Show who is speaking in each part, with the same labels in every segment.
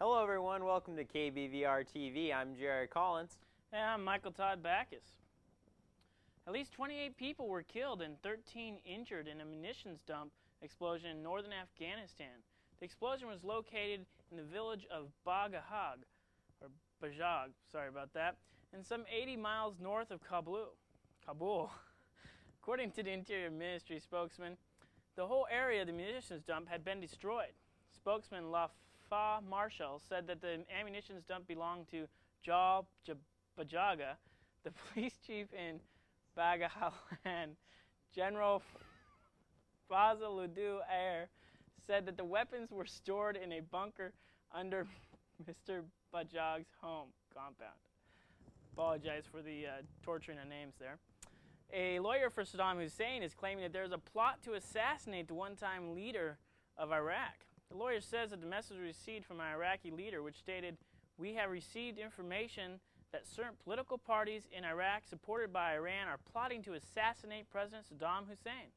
Speaker 1: Hello everyone, welcome to KBVR TV. I'm Jerry Collins.
Speaker 2: And I'm Michael Todd Backus. At least 28 people were killed and 13 injured in a munitions dump explosion in northern Afghanistan. The explosion was located in the village of Bajag, sorry about that, and some 80 miles north of Kabul. According to the Interior Ministry spokesman, the whole area of the munitions dump had been destroyed. Spokesman Lafa Marshall said that the ammunitions dump belonged to Bajaga. The police chief in Bagahalan, General Fazluddin Air, said that the weapons were stored in a bunker under Mr. Bajag's home compound. Apologize for the torturing of names there. A lawyer for Saddam Hussein is claiming that there is a plot to assassinate the one-time leader of Iraq. The lawyer says that the message received from an Iraqi leader, which stated, "We have received information that certain political parties in Iraq supported by Iran are plotting to assassinate President Saddam Hussein."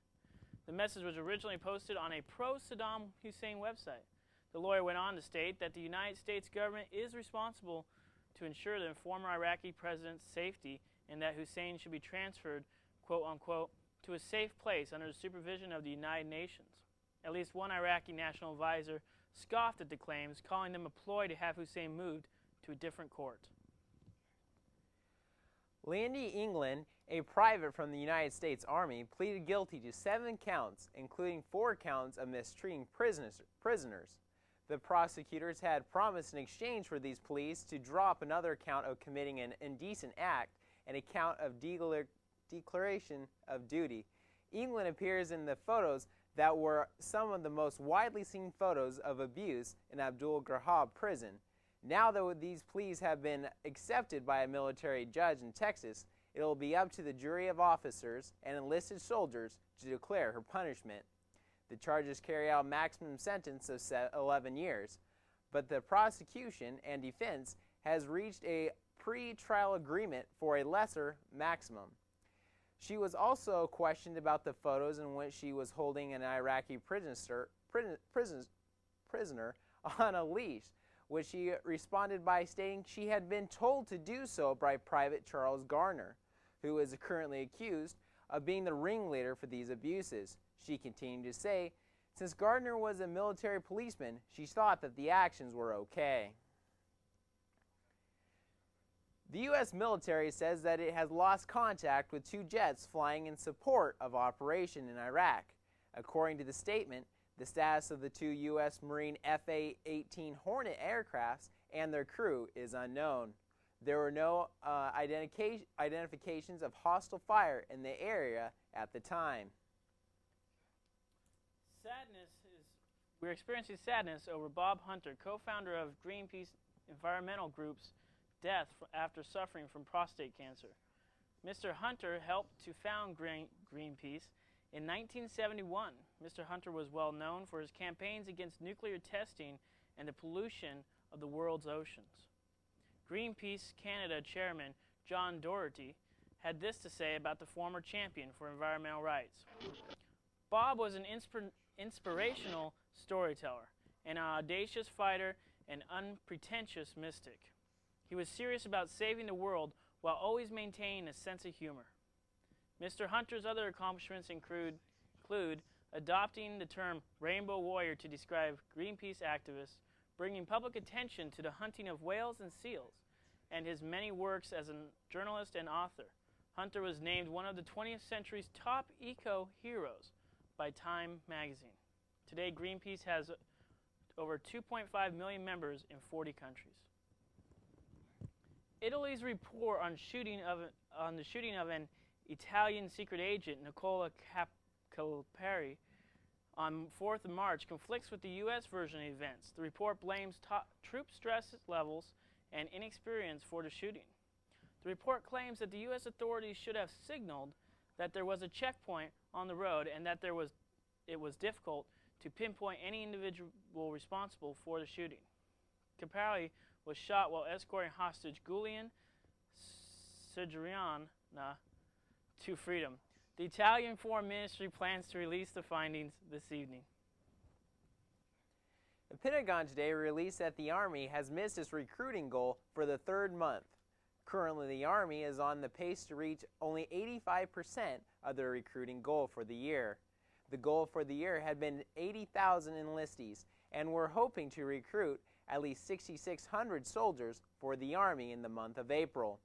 Speaker 2: The message was originally posted on a pro-Saddam Hussein website. The lawyer went on to state that the United States government is responsible to ensure the former Iraqi president's safety and that Hussein should be transferred, quote-unquote, to a safe place under the supervision of the United Nations. At least one Iraqi national advisor scoffed at the claims, calling them a ploy to have Hussein moved to a different court.
Speaker 1: Landy England, a private from the United States Army, pleaded guilty to 7 counts, including 4 counts of mistreating prisoners. The prosecutors had promised in exchange for these pleas to drop another count of committing an indecent act and a count of declaration of duty. England appears in the photos that were some of the most widely seen photos of abuse in Abdul Ghurab prison. Now that these pleas have been accepted by a military judge in Texas, it will be up to the jury of officers and enlisted soldiers to declare her punishment. The charges carry out a maximum sentence of 11 years, but the prosecution and defense has reached a pre-trial agreement for a lesser maximum. She was also questioned about the photos in which she was holding an Iraqi prisoner on a leash, which she responded by stating she had been told to do so by Private Charles Garner, who is currently accused of being the ringleader for these abuses. She continued to say, since Gardner was a military policeman, she thought that the actions were okay. The U.S. military says that it has lost contact with 2 jets flying in support of operation in Iraq. According to the statement, the status of the 2 U.S. Marine FA-18 Hornet aircrafts and their crew is unknown. There were no identifications of hostile fire in the area at the time.
Speaker 2: We're experiencing sadness over Bob Hunter, co-founder of Greenpeace Environmental Group's death after suffering from prostate cancer. Mr. Hunter helped to found Greenpeace in 1971. Mr. Hunter was well known for his campaigns against nuclear testing and the pollution of the world's oceans. Greenpeace Canada chairman John Doherty had this to say about the former champion for environmental rights. Bob was an inspirational storyteller, an audacious fighter, and unpretentious mystic. He was serious about saving the world while always maintaining a sense of humor. Mr. Hunter's other accomplishments include adopting the term rainbow warrior to describe Greenpeace activists, bringing public attention to the hunting of whales and seals, and his many works as a journalist and author. Hunter was named one of the 20th century's top eco-heroes by Time magazine. Today, Greenpeace has over 2.5 million members in 40 countries. Italy's report on the shooting of an Italian secret agent, Nicola Calipari, on 4th of March conflicts with the U.S. version of events. The report blames troop stress levels and inexperience for the shooting. The report claims that the U.S. authorities should have signaled that there was a checkpoint on the road and that it was difficult to pinpoint any individual responsible for the shooting. Calipari was shot while escorting hostage Giulian Cesariana to freedom. The Italian Foreign Ministry plans to release the findings this evening.
Speaker 1: The Pentagon today released that the Army has missed its recruiting goal for the third month. Currently, the Army is on the pace to reach only 85% of their recruiting goal for the year. The goal for the year had been 80,000 enlistees, and we're hoping to recruit at least 6,600 soldiers for the Army in the month of April.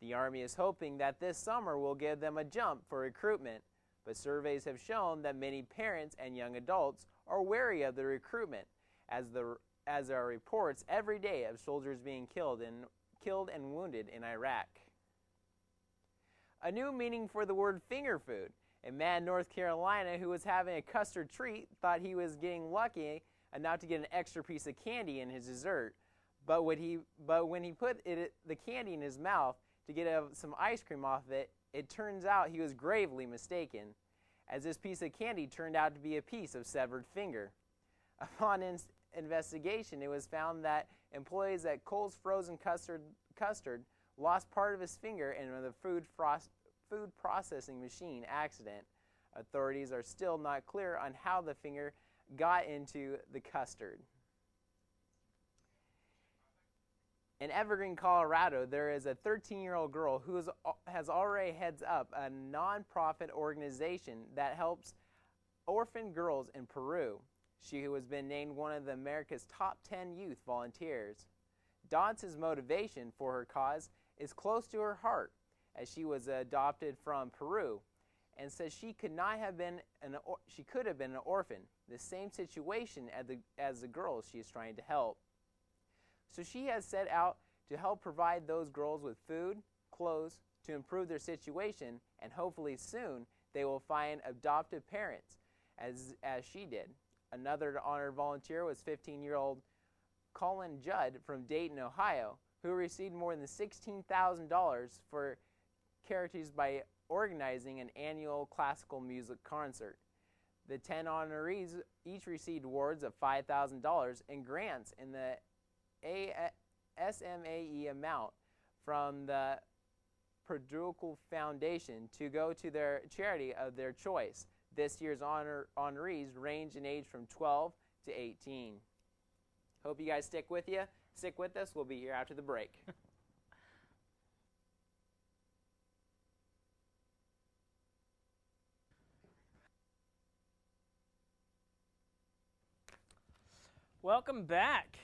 Speaker 1: The Army is hoping that this summer will give them a jump for recruitment, but surveys have shown that many parents and young adults are wary of the recruitment, as there are reports every day of soldiers being killed and wounded in Iraq. A new meaning for the word finger food. A man in North Carolina who was having a custard treat thought he was getting lucky enough to get an extra piece of candy in his dessert, but when he put the candy in his mouth to get some ice cream off of it, it turns out he was gravely mistaken, as this piece of candy turned out to be a piece of severed finger. Upon investigation, it was found that employees at Cole's Frozen Custard lost part of his finger in a food processing machine accident. Authorities are still not clear on how the finger got into the custard. In Evergreen, Colorado, there is a 13-year-old girl who has already heads up a nonprofit organization that helps orphan girls in Peru. She has been named one of America's top 10 youth volunteers. Dauncey's motivation for her cause is close to her heart, as she was adopted from Peru, and says she could have been an orphan, the same situation as the girls she is trying to help. So she has set out to help provide those girls with food, clothes, to improve their situation, and hopefully soon they will find adoptive parents, as she did. Another honored volunteer was 15-year-old Colin Judd from Dayton, Ohio, who received more than $16,000 for charities by organizing an annual classical music concert. The 10 honorees each received awards of $5,000 and grants in the SMAE amount from the Purdue Foundation to go to their charity of their choice. This year's honorees range in age from 12 to 18. Hope you guys stick with us. We'll be here after the break.
Speaker 2: Welcome back.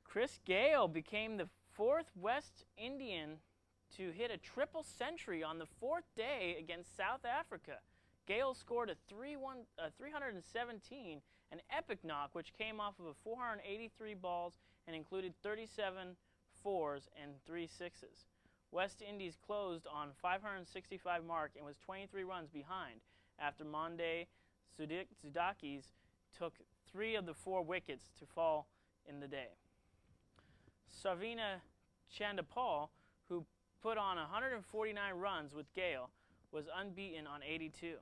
Speaker 2: Chris Gayle became the fourth West Indian to hit a triple century on the fourth day against South Africa. Gayle scored a 317, an epic knock which came off of a 483 balls and included 37 fours and 3 sixes. West Indies closed on 565 mark and was 23 runs behind after Monde Zudakis took 3 of the 4 wickets to fall in the day. Sarvina Chandapal, who put on 149 runs with Gayle, was unbeaten on 82.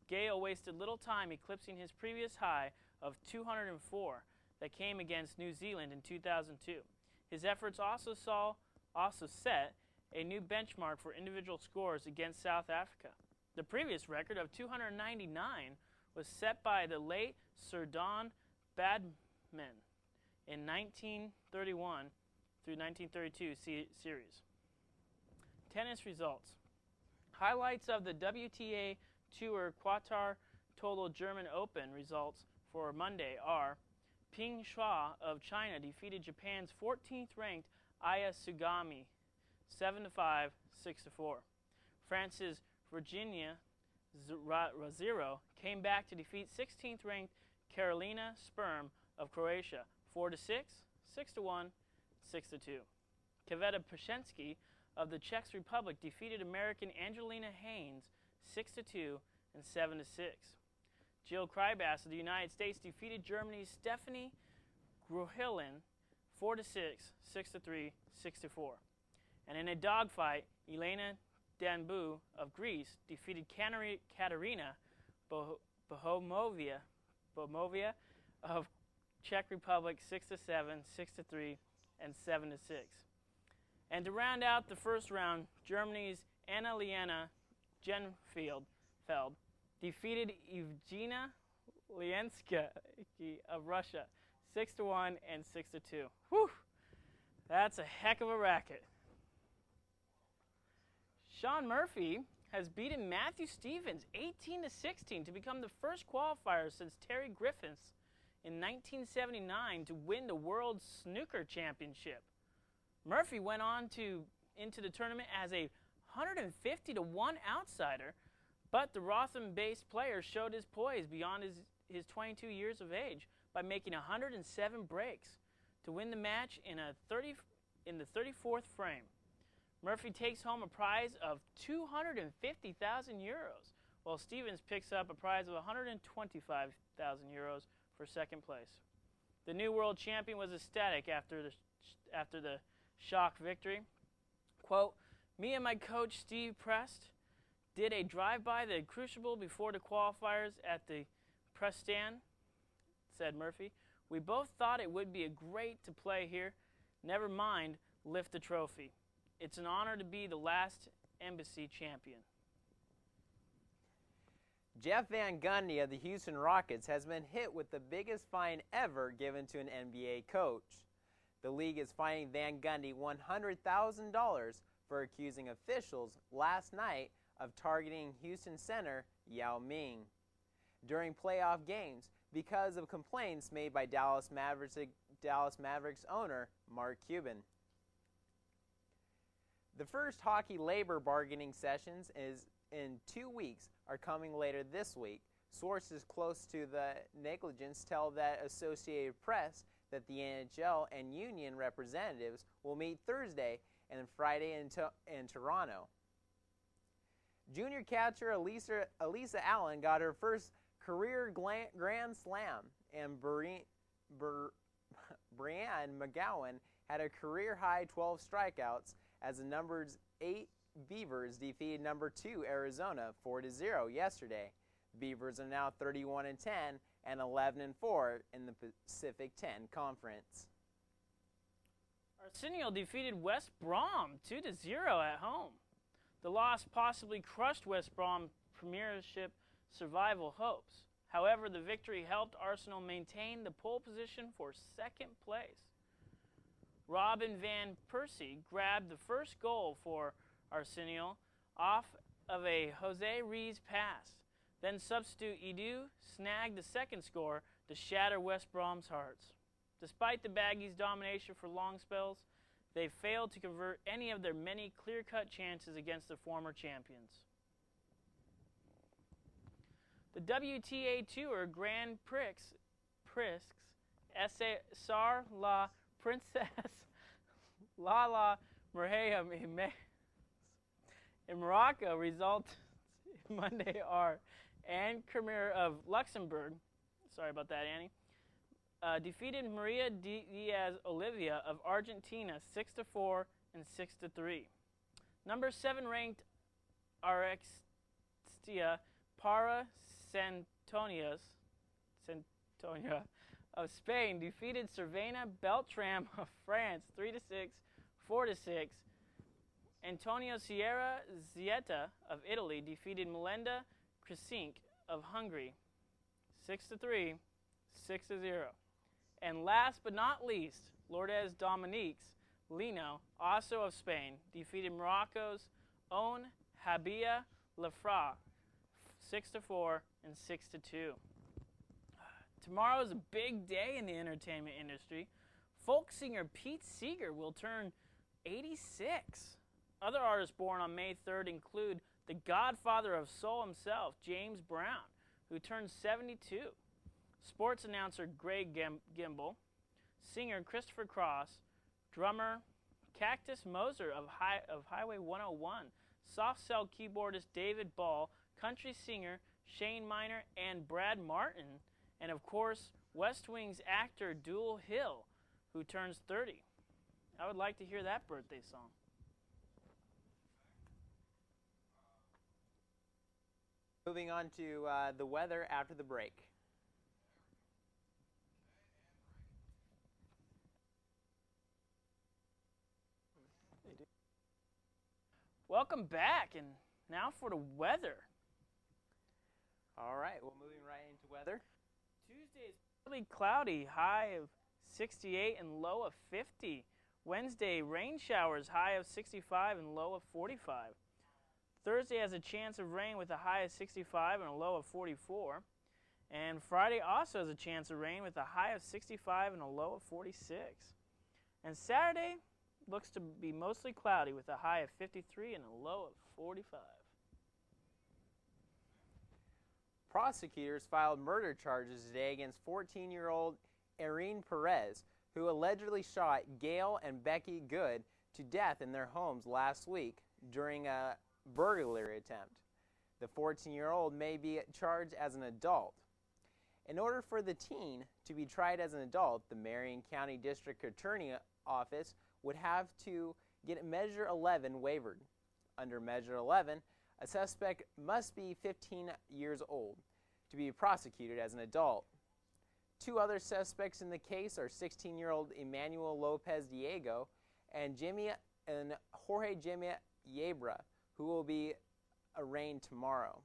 Speaker 2: Gayle wasted little time eclipsing his previous high of 204 that came against New Zealand in 2002. His efforts also set a new benchmark for individual scores against South Africa. The previous record of 299 was set by the late Sir Don Badman in 1931 through 1932 series. Tennis results. Highlights of the WTA Tour Qatar Total German Open results for Monday are: Ping Shuai of China defeated Japan's 14th ranked Aya Sugami 7-5, 6-4. France's Virginia Raziro came back to defeat 16th ranked Karolina Sperm of Croatia 4-6, 6-1, 6-2. Kaveta Pszczynski of the Czech Republic defeated American Angelina Haynes 6-2 and 7-6. Jill Krybass of the United States defeated Germany's Stephanie Grohilin 4-6, 6-3, 6-4. And in a dogfight, Elena Danbu of Greece defeated Katerina Bohomovia of Czech Republic 6-7, 6-3, and 7-6. And to round out the first round, Germany's Annalena Genfeld defeated Evgenia Lienska of Russia, 6-1 and 6-2. Whew, that's a heck of a racket. Sean Murphy has beaten Matthew Stevens 18-16 to become the first qualifier since Terry Griffiths in 1979 to win the World Snooker Championship. Murphy went on into the tournament as a 150-1 outsider, but the Rotham-based player showed his poise beyond his 22 years of age by making 107 breaks to win the match in the 34th frame. Murphy takes home a prize of 250,000 euros, while Stevens picks up a prize of 125,000 euros for second place. The new world champion was ecstatic after the shock victory. Quote, "Me and my coach Steve Prest did a drive-by the Crucible before the qualifiers at the press stand," said Murphy. "We both thought it would be great to play here. Never mind, lift the trophy. It's an honor to be the last embassy champion."
Speaker 1: Jeff Van Gundy of the Houston Rockets has been hit with the biggest fine ever given to an NBA coach. The league is fining Van Gundy $100,000 for accusing officials last night of targeting Houston center Yao Ming during playoff games because of complaints made by Dallas Mavericks owner Mark Cuban. The first hockey labor bargaining sessions in 2 weeks are coming later this week. Sources close to the negligence tell the Associated Press that the NHL and union representatives will meet Thursday and Friday in Toronto. Junior catcher Elisa Allen got her first career Grand Slam, and Brianne McGowan had a career-high 12 strikeouts as the number 8 Beavers defeated number 2 Arizona 4-0 yesterday. Beavers are now 31-10 and 11-4 in the Pacific 10 Conference.
Speaker 2: Arsenio defeated West Brom 2-0 at home. The loss possibly crushed West Brom Premiership survival hopes. However, the victory helped Arsenal maintain the pole position for second place. Robin van Persie grabbed the first goal for Arsenio off of a Jose Rees pass. Then substitute Edu snagged the second score to shatter West Brom's hearts. Despite the Baggies' domination for long spells, they failed to convert any of their many clear-cut chances against the former champions. The WTA Tour Grand Prix Essar la Princesse Lala Merham in Morocco results Monday are Anne Kermer of Luxembourg, sorry about that, Annie, defeated Maria Diaz Olivia of Argentina 6-4 and 6-3. Number 7 ranked Arextia Para Santonia of Spain defeated Cervena Beltram of France 3-6, 4-6. Antonio Sierra Zieta of Italy defeated Melenda Krisink of Hungary 6-3, 6-0. And last but not least, Lourdes Dominiques Lino, also of Spain, defeated Morocco's own Habia Lafra 6-4 and 6-2. Tomorrow is a big day in the entertainment industry. Folk singer Pete Seeger will turn 86. Other artists born on May 3rd include the godfather of soul himself, James Brown, who turns 72. Sports announcer Greg Gimble, singer Christopher Cross, drummer Cactus Moser of Highway 101, soft cell keyboardist David Ball, country singer Shane Miner and Brad Martin, and of course, West Wing's actor Dual Hill, who turns 30. I would like to hear that birthday song.
Speaker 1: Moving on to the weather after the break.
Speaker 2: Welcome back, and now for the weather.
Speaker 1: All right, well, moving right into weather.
Speaker 2: Partly cloudy, high of 68 and low of 50. Wednesday, rain showers, high of 65 and low of 45. Thursday has a chance of rain with a high of 65 and a low of 44. And Friday also has a chance of rain with a high of 65 and a low of 46. And Saturday looks to be mostly cloudy with a high of 53 and a low of 45.
Speaker 1: Prosecutors filed murder charges today against 14-year-old Erin Perez, who allegedly shot Gail and Becky Good to death in their homes last week during a burglary attempt. The 14-year-old may be charged as an adult. In order for the teen to be tried as an adult, the Marion County District Attorney Office would have to get Measure 11 waived. Under Measure 11, a suspect must be 15 years old to be prosecuted as an adult. Two other suspects in the case are 16-year-old Emmanuel Lopez Diego and Jorge Jimmy Yebra, who will be arraigned tomorrow.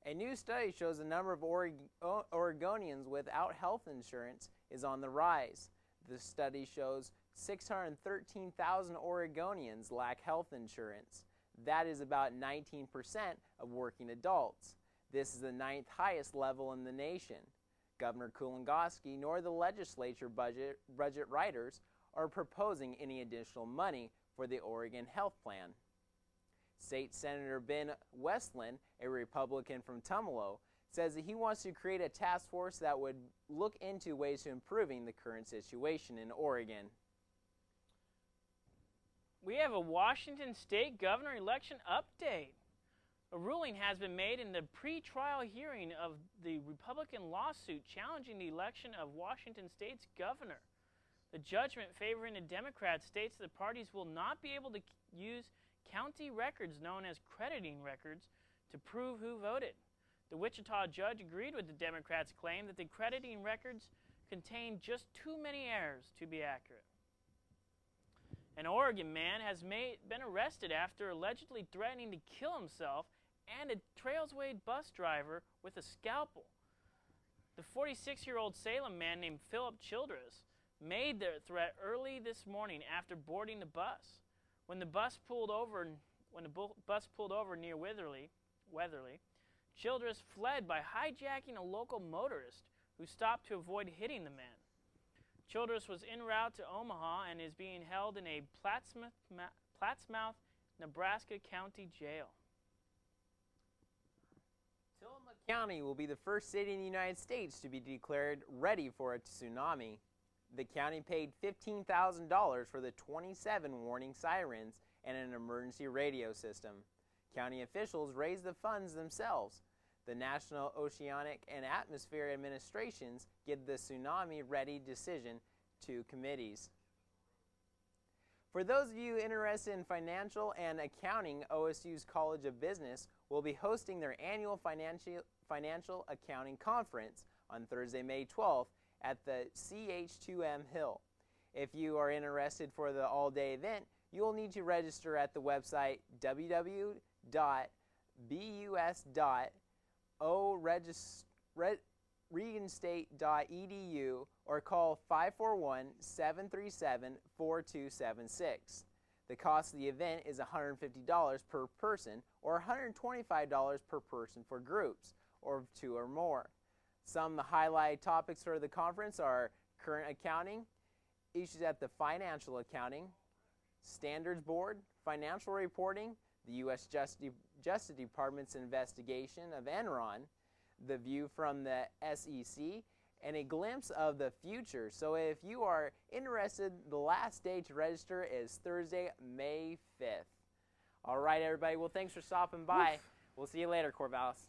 Speaker 1: A new study shows the number of Oregonians without health insurance is on the rise. The study shows 613,000 Oregonians lack health insurance. That is about 19% of working adults. This is the 9th highest level in the nation. Governor Kulongoski nor the legislature budget writers are proposing any additional money for the Oregon Health Plan. State Senator Ben Westland, a Republican from Tumalo, says that he wants to create a task force that would look into ways to improving the current situation in Oregon.
Speaker 2: We have a Washington State governor election update. A ruling has been made in the pre-trial hearing of the Republican lawsuit challenging the election of Washington State's governor. The judgment favoring the Democrats states that parties will not be able to use county records known as crediting records to prove who voted. The Wichita judge agreed with the Democrats' claim that the crediting records contained just too many errors to be accurate. An Oregon man has been arrested after allegedly threatening to kill himself and a Trailsway bus driver with a scalpel. The 46-year-old Salem man named Philip Childress made the threat early this morning after boarding the bus. When the bus pulled over near Weatherly, Childress fled by hijacking a local motorist who stopped to avoid hitting the man. Childress was en route to Omaha and is being held in a Plattsmouth, Nebraska County jail.
Speaker 1: Tillamook County will be the first city in the United States to be declared ready for a tsunami. The county paid $15,000 for the 27 warning sirens and an emergency radio system. County officials raised the funds themselves. The National Oceanic and Atmospheric Administrations give the tsunami ready decision to committees. For those of you interested in financial and accounting, OSU's College of Business will be hosting their annual financial accounting conference on Thursday, May 12th at the CH2M Hill. If you are interested for the all-day event, you will need to register at the website www.bus.oregonstate.edu or call 541-737-4276. The cost of the event is $150 per person or $125 per person for groups or two or more. Some of the highlighted topics for the conference are current accounting, issues at the Financial Accounting, Standards Board, financial reporting, the U.S. Justice Department's investigation of Enron, the view from the SEC, and a glimpse of the future. So if you are interested, the last day to register is Thursday, May 5th. All right, everybody. Well, thanks for stopping by. We'll see you later, Corvallis.